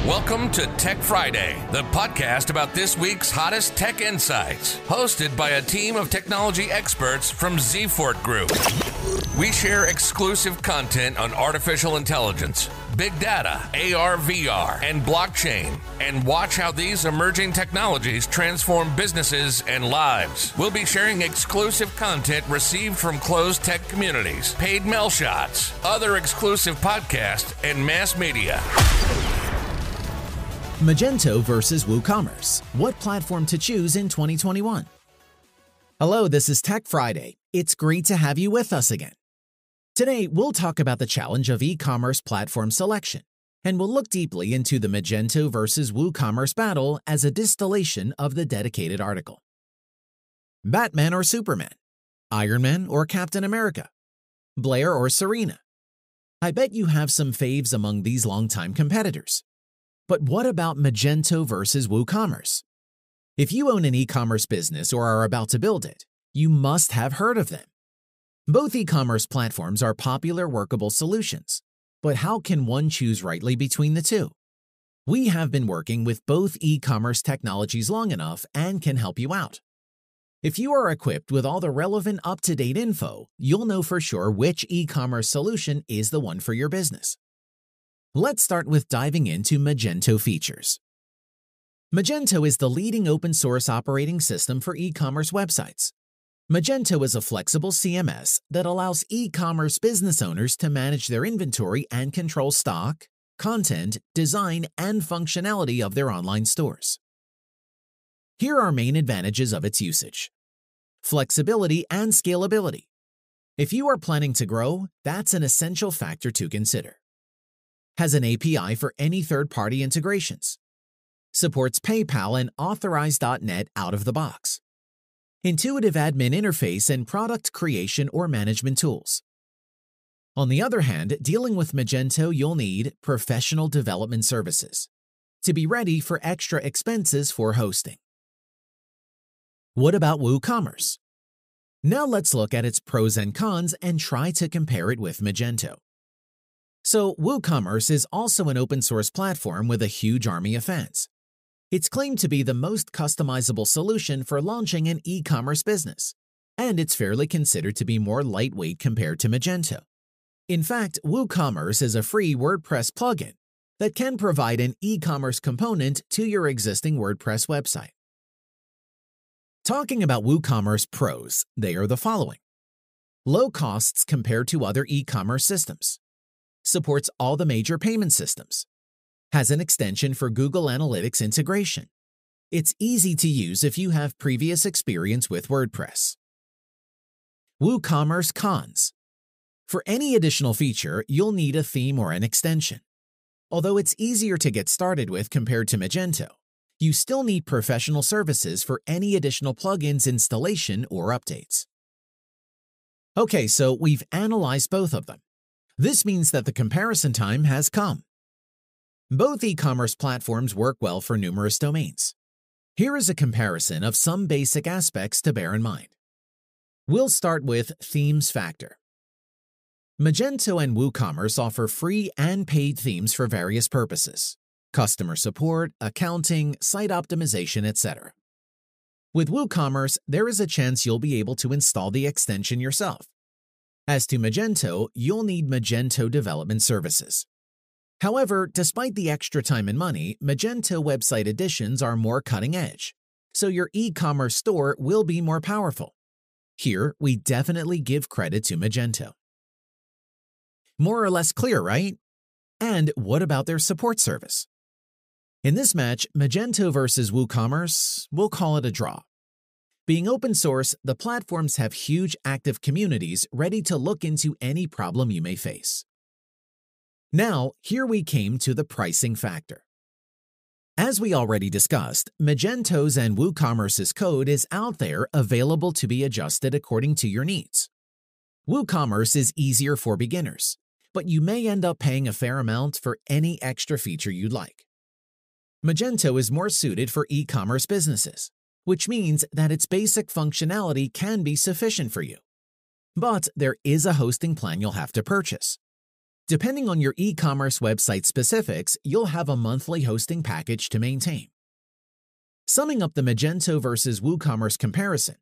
Welcome to Tech Friday, the podcast about this week's hottest tech insights, hosted by a team of technology experts from Zfort Group. We share exclusive content on artificial intelligence, big data, AR, VR, and blockchain, and watch how these emerging technologies transform businesses and lives. We'll be sharing exclusive content received from closed tech communities, paid mail shots, other exclusive podcasts, and mass media. Magento vs WooCommerce. What platform to choose in 2021? Hello, this is Tech Friday. It's great to have you with us again. Today, we'll talk about the challenge of e-commerce platform selection, and we'll look deeply into the Magento vs WooCommerce battle as a distillation of the dedicated article. Batman or Superman? Iron Man or Captain America? Blair or Serena? I bet you have some faves among these longtime competitors. But what about Magento vs WooCommerce? If you own an e-commerce business or are about to build it, you must have heard of them. Both e-commerce platforms are popular workable solutions, but how can one choose rightly between the two? We have been working with both e-commerce technologies long enough and can help you out. If you are equipped with all the relevant up-to-date info, you'll know for sure which e-commerce solution is the one for your business. Let's start with diving into Magento features. Magento is the leading open-source operating system for e-commerce websites. Magento is a flexible CMS that allows e-commerce business owners to manage their inventory and control stock, content, design, and functionality of their online stores. Here are main advantages of its usage. Flexibility and scalability. If you are planning to grow, that's an essential factor to consider. Has an API for any third-party integrations. Supports PayPal and Authorize.net out of the box. Intuitive admin interface and product creation or management tools. On the other hand, dealing with Magento, you'll need professional development services to be ready for extra expenses for hosting. What about WooCommerce? Now let's look at its pros and cons and try to compare it with Magento. So, WooCommerce is also an open-source platform with a huge army of fans. It's claimed to be the most customizable solution for launching an e-commerce business, and it's fairly considered to be more lightweight compared to Magento. In fact, WooCommerce is a free WordPress plugin that can provide an e-commerce component to your existing WordPress website. Talking about WooCommerce Pros, they are the following. Low costs compared to other e-commerce systems. Supports all the major payment systems. Has an extension for Google Analytics integration. It's easy to use if you have previous experience with WordPress. Woocommerce Cons. For any additional feature, you'll need a theme or an extension. Although it's easier to get started with compared to Magento, you still need professional services for any additional plugins installation or updates. Okay, so we've analyzed both of them. This means that the comparison time has come. Both e-commerce platforms work well for numerous domains. Here is a comparison of some basic aspects to bear in mind. We'll start with themes factor. Magento and WooCommerce offer free and paid themes for various purposes: customer support, accounting, site optimization, etc. With WooCommerce, there is a chance you'll be able to install the extension yourself. As to Magento, you'll need Magento development services. However, despite the extra time and money, Magento website editions are more cutting edge, so your e-commerce store will be more powerful. Here, we definitely give credit to Magento. More or less clear, right? And what about their support service? In this match, Magento vs WooCommerce, we'll call it a draw. Being open source, the platforms have huge active communities ready to look into any problem you may face. Now, here we came to the pricing factor. As we already discussed, Magento's and WooCommerce's code is out there available to be adjusted according to your needs. WooCommerce is easier for beginners, but you may end up paying a fair amount for any extra feature you'd like. Magento is more suited for e-commerce businesses, which means that its basic functionality can be sufficient for you. But there is a hosting plan you'll have to purchase. Depending on your e-commerce website specifics, you'll have a monthly hosting package to maintain. Summing up the Magento vs WooCommerce comparison,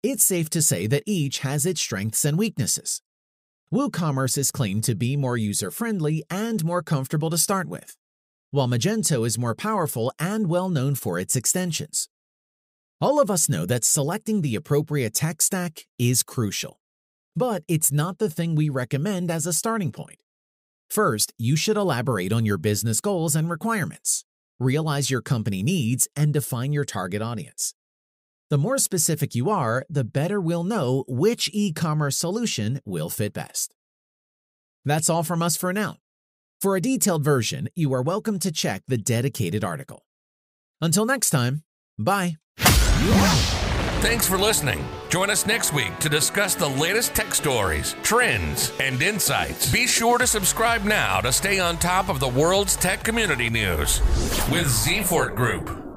it's safe to say that each has its strengths and weaknesses. WooCommerce is claimed to be more user-friendly and more comfortable to start with, while Magento is more powerful and well known for its extensions. All of us know that selecting the appropriate tech stack is crucial, but it's not the thing we recommend as a starting point. First, you should elaborate on your business goals and requirements, realize your company needs, and define your target audience. The more specific you are, the better we'll know which e-commerce solution will fit best. That's all from us for now. For a detailed version, you are welcome to check the dedicated article. Until next time, bye. Thanks for listening. Join us next week to discuss the latest tech stories, trends, and insights. Be sure to subscribe now to stay on top of the world's tech community news with Zfort Group.